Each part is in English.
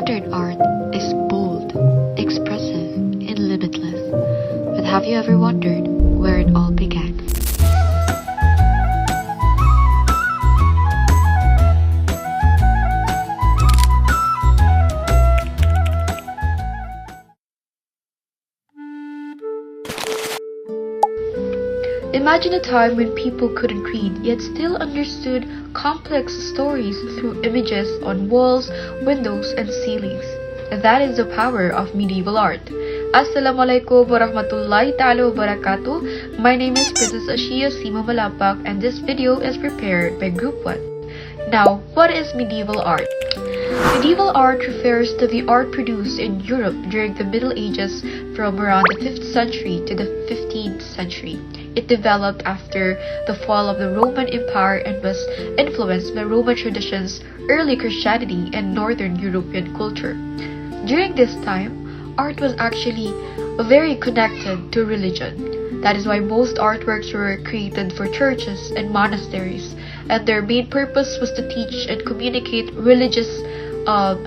Modern art is bold, expressive, and limitless. But have you ever wondered where it all began? Imagine a time when people couldn't read yet still understood complex stories through images on walls, windows, and ceilings. That is the power of medieval art. Assalamualaikum warahmatullahi ta'ala wabarakatuh. My name is Princess Ashia Sima Malapak and this video is prepared by Group 1. Now, what is medieval art? Medieval art refers to the art produced in Europe during the Middle Ages from around the 5th century to the 15th century. It developed after the fall of the Roman Empire and was influenced by Roman traditions, early Christianity, and Northern European culture. During this time, art was actually very connected to religion. That is why most artworks were created for churches and monasteries, and their main purpose was to teach and communicate religious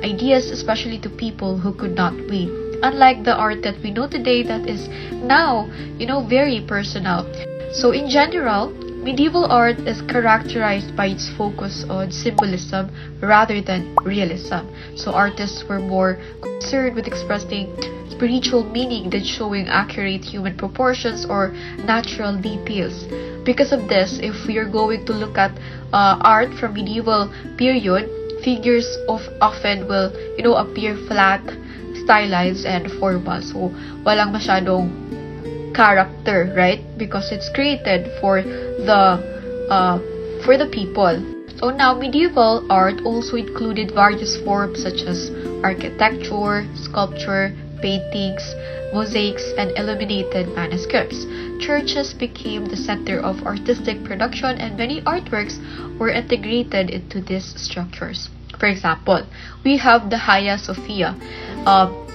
ideas, especially to people who could not read. Unlike the art that we know today that is now, very personal. So in general, medieval art is characterized by its focus on symbolism rather than realism. So artists were more concerned with expressing spiritual meaning than showing accurate human proportions or natural details. Because of this, if we are going to look at art from medieval period, figures often will, appear flat, stylized, and formal. So, walang masyadong character, right? Because it's created for the people. So now, medieval art also included various forms such as architecture, sculpture, paintings, mosaics, and illuminated manuscripts. Churches became the center of artistic production and many artworks were integrated into these structures. For example, we have the Hagia Sophia.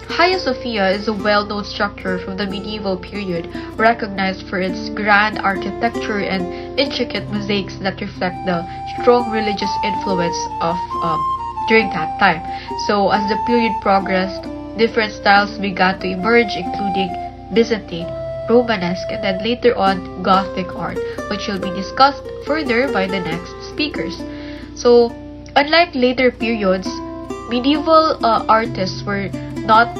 Hagia Sophia is a well-known structure from the medieval period, recognized for its grand architecture and intricate mosaics that reflect the strong religious influence of during that time. So as the period progressed, different styles began to emerge, including Byzantine, Romanesque, and then later on Gothic art, which will be discussed further by the next speakers. So, unlike later periods, medieval artists were not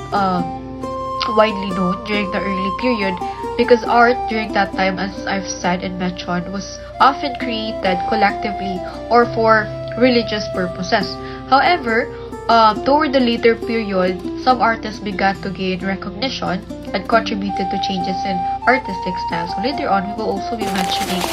widely known during the early period because art during that time, as I've said and mentioned, was often created collectively or for religious purposes. However, toward the later period, some artists began to gain recognition and contributed to changes in artistic styles. So later on, we will also be mentioning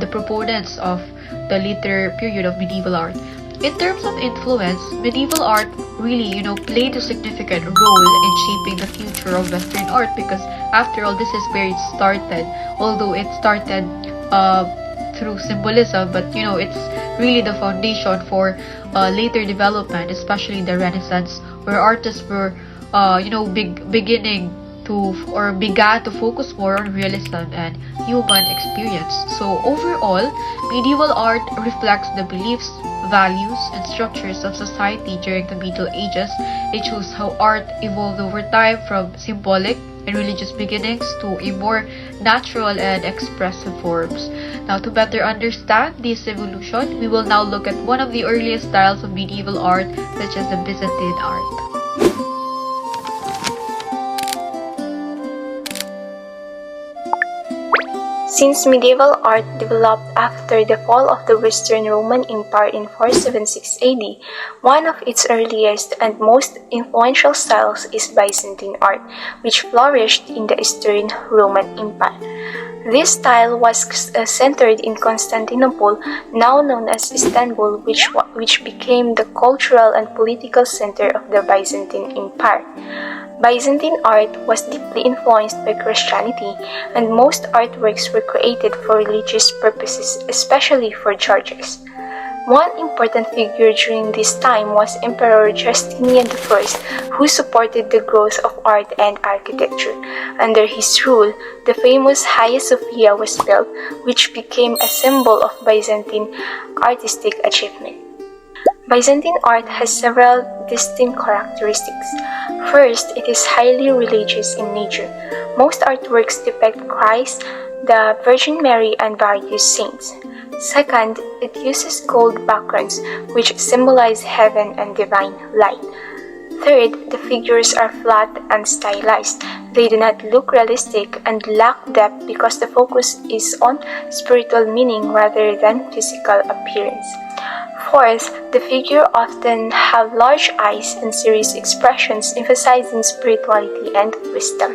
the proponents of the later period of medieval art. In terms of influence, medieval art really, played a significant role in shaping the future of Western art because after all, this is where it started. Although it started through symbolism, but it's really the foundation for later development, especially the Renaissance, where artists were, began to focus more on realism and human experience. So overall, medieval art reflects the beliefs, values, and structures of society during the Middle Ages. It shows how art evolved over time from symbolic and religious beginnings to a more natural and expressive forms. Now, to better understand this evolution, we will now look at one of the earliest styles of medieval art, such as the Byzantine art. Since medieval art developed after the fall of the Western Roman Empire in 476 AD, one of its earliest and most influential styles is Byzantine art, which flourished in the Eastern Roman Empire. This style was centered in Constantinople, now known as Istanbul, which became the cultural and political center of the Byzantine Empire. Byzantine art was deeply influenced by Christianity, and most artworks were created for religious purposes, especially for churches. One important figure during this time was Emperor Justinian I, who supported the growth of art and architecture. Under his rule, the famous Hagia Sophia was built, which became a symbol of Byzantine artistic achievement. Byzantine art has several distinct characteristics. First, it is highly religious in nature. Most artworks depict Christ, the Virgin Mary, and various saints. Second, it uses gold backgrounds, which symbolize heaven and divine light. Third, the figures are flat and stylized. They do not look realistic and lack depth because the focus is on spiritual meaning rather than physical appearance. Fourth, the figure often have large eyes and serious expressions emphasizing spirituality and wisdom.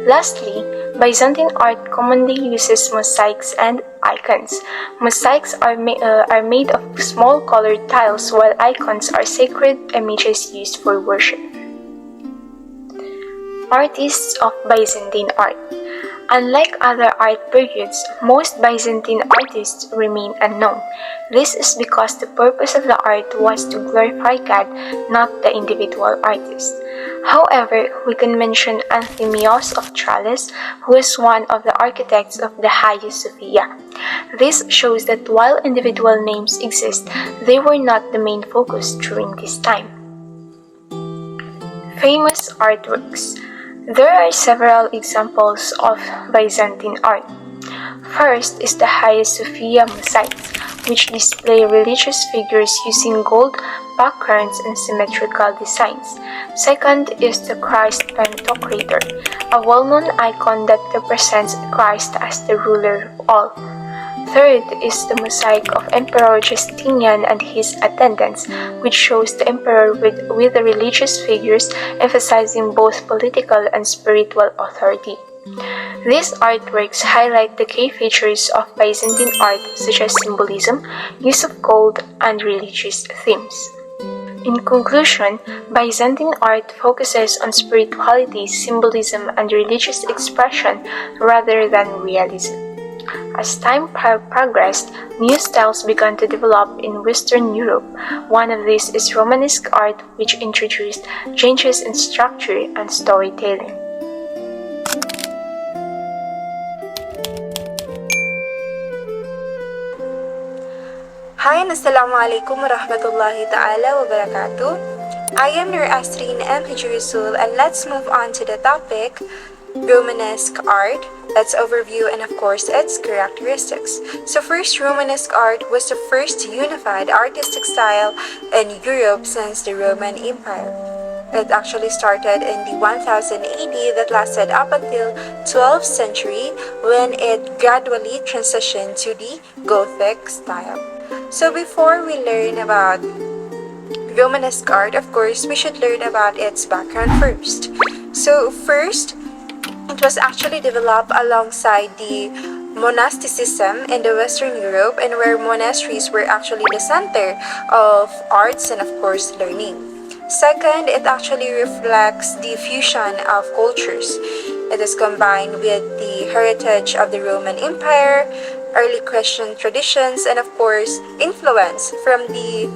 Lastly, Byzantine art commonly uses mosaics and icons. Mosaics are made of small colored tiles while icons are sacred images used for worship. Artists of Byzantine art. Unlike other art periods, most Byzantine artists remain unknown. This is because the purpose of the art was to glorify God, not the individual artist. However, we can mention Anthemios of Tralles, who is one of the architects of the Hagia Sophia. This shows that while individual names exist, they were not the main focus during this time. Famous artworks. There are several examples of Byzantine art. First is the Hagia Sophia mosaics, which display religious figures using gold backgrounds and symmetrical designs. Second is the Christ Pantocrator, a well-known icon that represents Christ as the ruler of all. Third is the mosaic of Emperor Justinian and his attendants, which shows the emperor with the religious figures emphasizing both political and spiritual authority. These artworks highlight the key features of Byzantine art such as symbolism, use of gold, and religious themes. In conclusion, Byzantine art focuses on spirituality, symbolism, and religious expression rather than realism. As time progressed, new styles began to develop in Western Europe. One of these is Romanesque art, which introduced changes in structure and storytelling. Hi and Assalamualaikum warahmatullahi ta'ala wabarakatuh. I am Nur Asrin M. Hijrisul, and let's move on to the topic Romanesque art, its overview, and of course its characteristics. So first, Romanesque art was the first unified artistic style in Europe since the Roman Empire. It actually started in the 1000 AD that lasted up until 12th century when it gradually transitioned to the Gothic style. So before we learn about Romanesque art, of course, we should learn about its background first. So first, it was actually developed alongside the monasticism in the Western Europe, and where monasteries were actually the center of arts and of course learning. Second, it actually reflects the fusion of cultures. It is combined with the heritage of the Roman Empire, early Christian traditions, and of course influence from the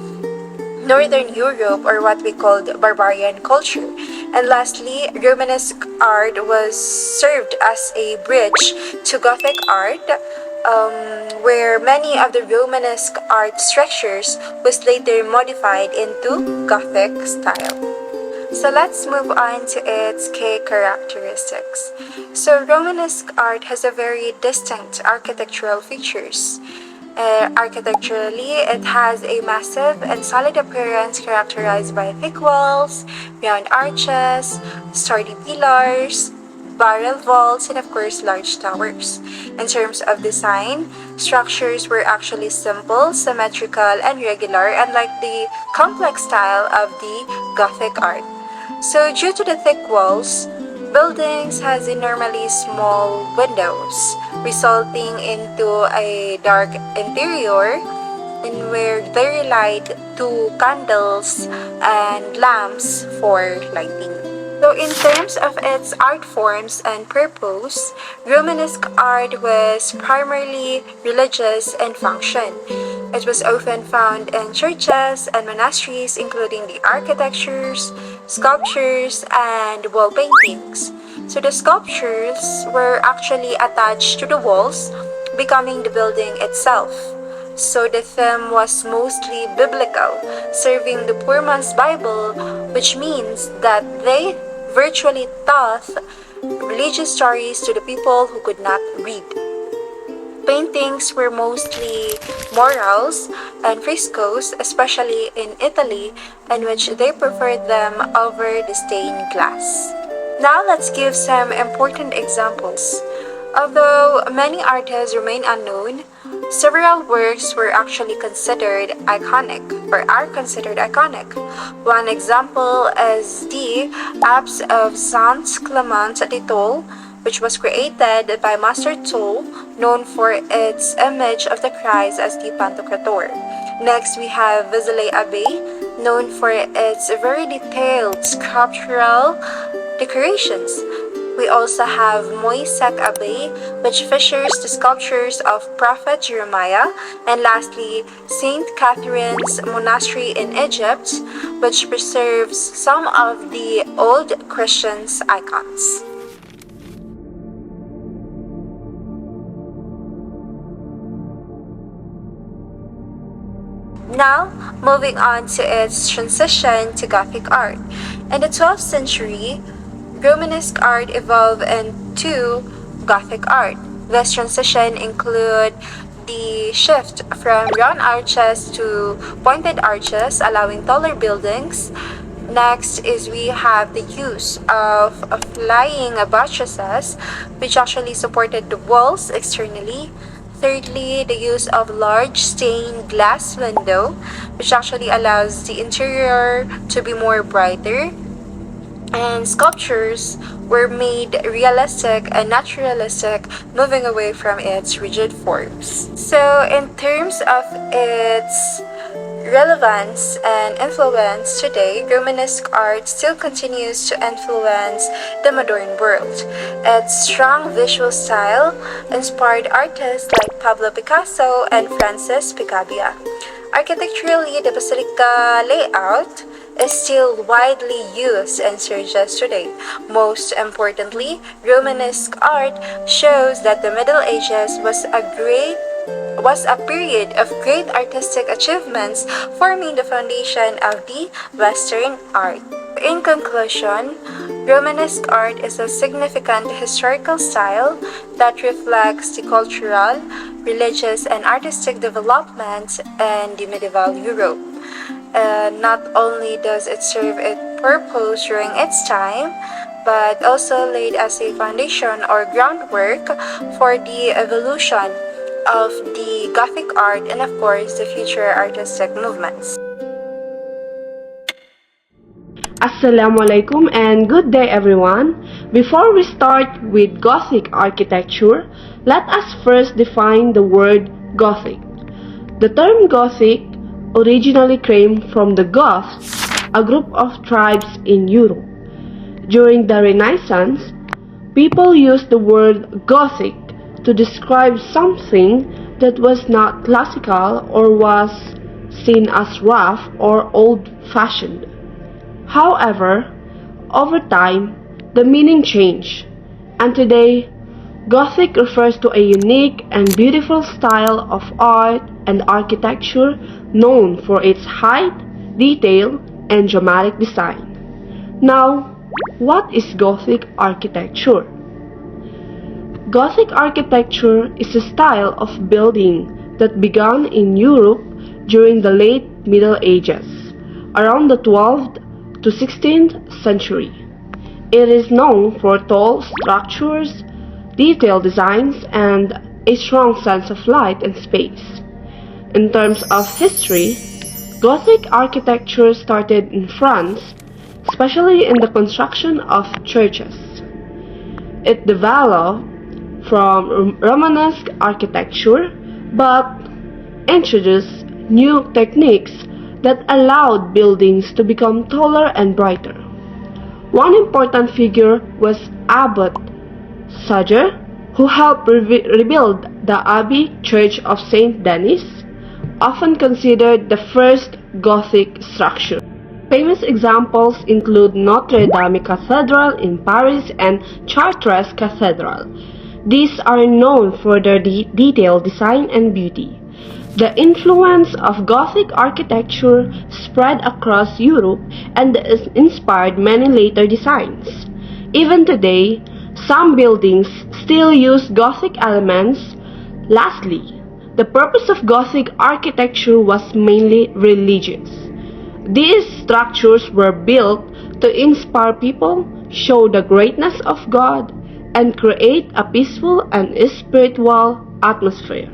Northern Europe, or what we called barbarian culture. And lastly, Romanesque art was served as a bridge to Gothic art, where many of the Romanesque art structures was later modified into Gothic style. So let's move on to its key characteristics. So Romanesque art has a very distinct architectural features. Architecturally, it has a massive and solid appearance characterized by thick walls, round arches, sturdy pillars, barrel vaults, and of course large towers. In terms of design, structures were actually simple, symmetrical, and regular, unlike the complex style of the Gothic art. So due to the thick walls, buildings has enormously small windows, resulting into a dark interior and where they relied to candles and lamps for lighting. So in terms of its art forms and purpose, Romanesque art was primarily religious in function. It was often found in churches and monasteries, including the architectures, sculptures, and wall paintings. So the sculptures were actually attached to the walls, becoming the building itself. so the theme was mostly biblical, serving the poor man's Bible, which means that they virtually taught religious stories to the people who could not read. Paintings were mostly murals and frescoes, especially in Italy, in which they preferred them over the stained glass. Now let's give some important examples. Although many artists remain unknown, several works were actually considered iconic or are considered iconic. One example is the Apse of Saint Clement de Toul, which was created by Master Toul, known for its image of the Christ as the Pantocrator. Next, we have Vézelay Abbey, known for its very detailed sculptural decorations. We also have Moissac Abbey, which features the sculptures of Prophet Jeremiah, and lastly, St. Catherine's Monastery in Egypt, which preserves some of the old Christians' icons. Now, moving on to its transition to Gothic art. In the 12th century, Romanesque art evolved into Gothic art. This transition included the shift from round arches to pointed arches, allowing taller buildings. Next is we have the use of flying buttresses, which actually supported the walls externally. Thirdly, the use of large stained glass window, which actually allows the interior to be more brighter. And sculptures were made realistic and naturalistic, moving away from its rigid forms. So in terms of its relevance and influence today, Romanesque art still continues to influence the modern world. Its strong visual style inspired artists like Pablo Picasso and Francis Picabia. Architecturally, the basilica layout is still widely used in churches today. Most importantly, Romanesque art shows that the Middle Ages was a period of great artistic achievements, forming the foundation of the Western art. In conclusion, Romanesque art is a significant historical style that reflects the cultural, religious, and artistic developments in the medieval Europe. Not only does it serve its purpose during its time, but also laid as a foundation or groundwork for the evolution of the Gothic art and of course the future artistic movements. Assalamu alaikum and good day everyone. Before we start with Gothic architecture, let us first define the word Gothic. The term Gothic originally came from the Goths, a group of tribes in Europe. During the Renaissance, people used the word Gothic to describe something that was not classical or was seen as rough or old-fashioned. However, over time, the meaning changed, and today, Gothic refers to a unique and beautiful style of art and architecture known for its height, detail, and dramatic design. Now, what is Gothic architecture? Gothic architecture is a style of building that began in Europe during the late Middle Ages, around the 12th to 16th century. It is known for tall structures, detailed designs, and a strong sense of light and space. In terms of history, Gothic architecture started in France, especially in the construction of churches. It developed from Romanesque architecture, but introduced new techniques that allowed buildings to become taller and brighter. One important figure was Abbot Suger, who helped rebuild the Abbey Church of Saint Denis, often considered the first Gothic structure. Famous examples include Notre Dame Cathedral in Paris and Chartres Cathedral. These are known for their detailed design and beauty. The influence of Gothic architecture spread across Europe and inspired many later designs. Even today, some buildings still use Gothic elements. Lastly, the purpose of Gothic architecture was mainly religious. These structures were built to inspire people, show the greatness of God, and create a peaceful and spiritual atmosphere.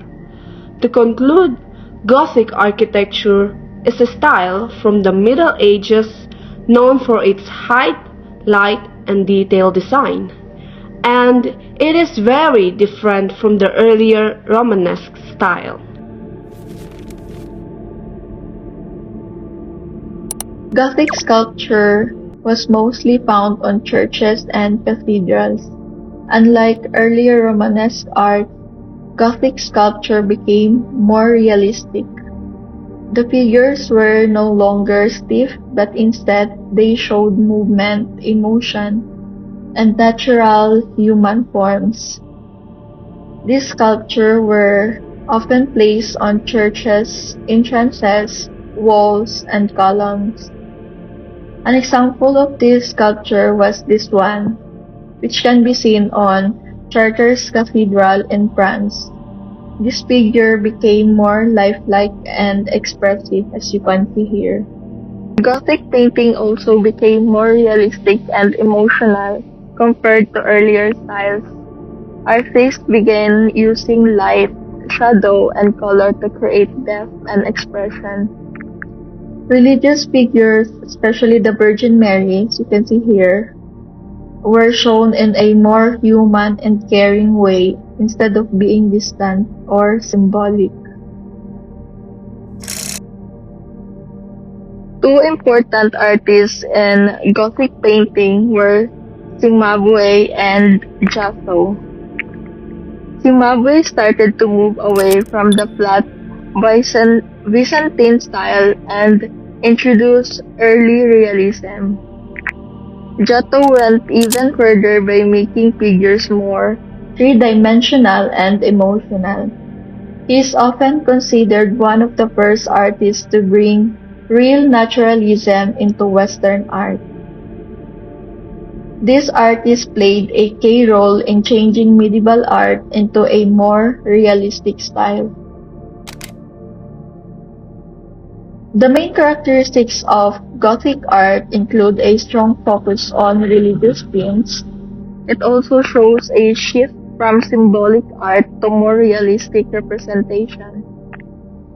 To conclude, Gothic architecture is a style from the Middle Ages known for its height, light, and detailed design, and it is very different from the earlier Romanesque style. Gothic sculpture was mostly found on churches and cathedrals. Unlike earlier Romanesque art, Gothic sculpture became more realistic. The figures were no longer stiff, but instead they showed movement, emotion, and natural human forms. These sculptures were often placed on churches, entrances, walls, and columns. An example of this sculpture was this one, which can be seen on Chartres Cathedral in France. This figure became more lifelike and expressive, as you can see here. Gothic painting also became more realistic and emotional compared to earlier styles. Artists began using light, shadow, and color to create depth and expression. Religious figures, especially the Virgin Mary, as you can see here, were shown in a more human and caring way instead of being distant or symbolic. Two important artists in Gothic painting were Cimabue and Giotto. Cimabue started to move away from the flat Byzantine style and introduced early realism. Giotto went even further by making figures more three-dimensional and emotional. He is often considered one of the first artists to bring real naturalism into Western art. This artist played a key role in changing medieval art into a more realistic style. The main characteristics of Gothic art include a strong focus on religious themes. It also shows a shift from symbolic art to more realistic representation.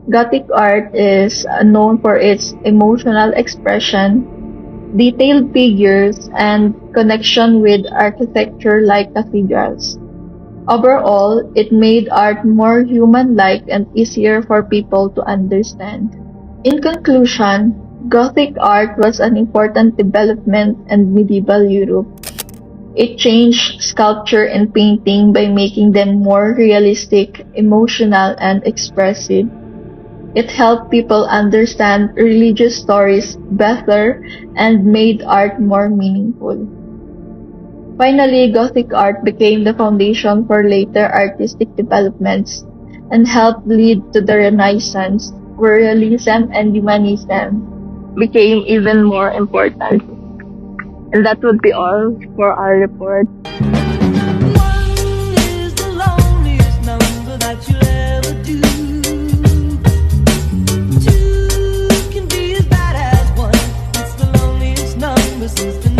Gothic art is known for its emotional expression, detailed figures, and connection with architecture like cathedrals. Overall, it made art more human-like and easier for people to understand. In conclusion, Gothic art was an important development in medieval Europe. It changed sculpture and painting by making them more realistic, emotional, and expressive. It helped people understand religious stories better and made art more meaningful. Finally, Gothic art became the foundation for later artistic developments and helped lead to the Renaissance, where realism and humanism became even more important. And that would be all for our report. One is the loneliest number that you'll ever do. Two can be as bad as one. It's the loneliest number since the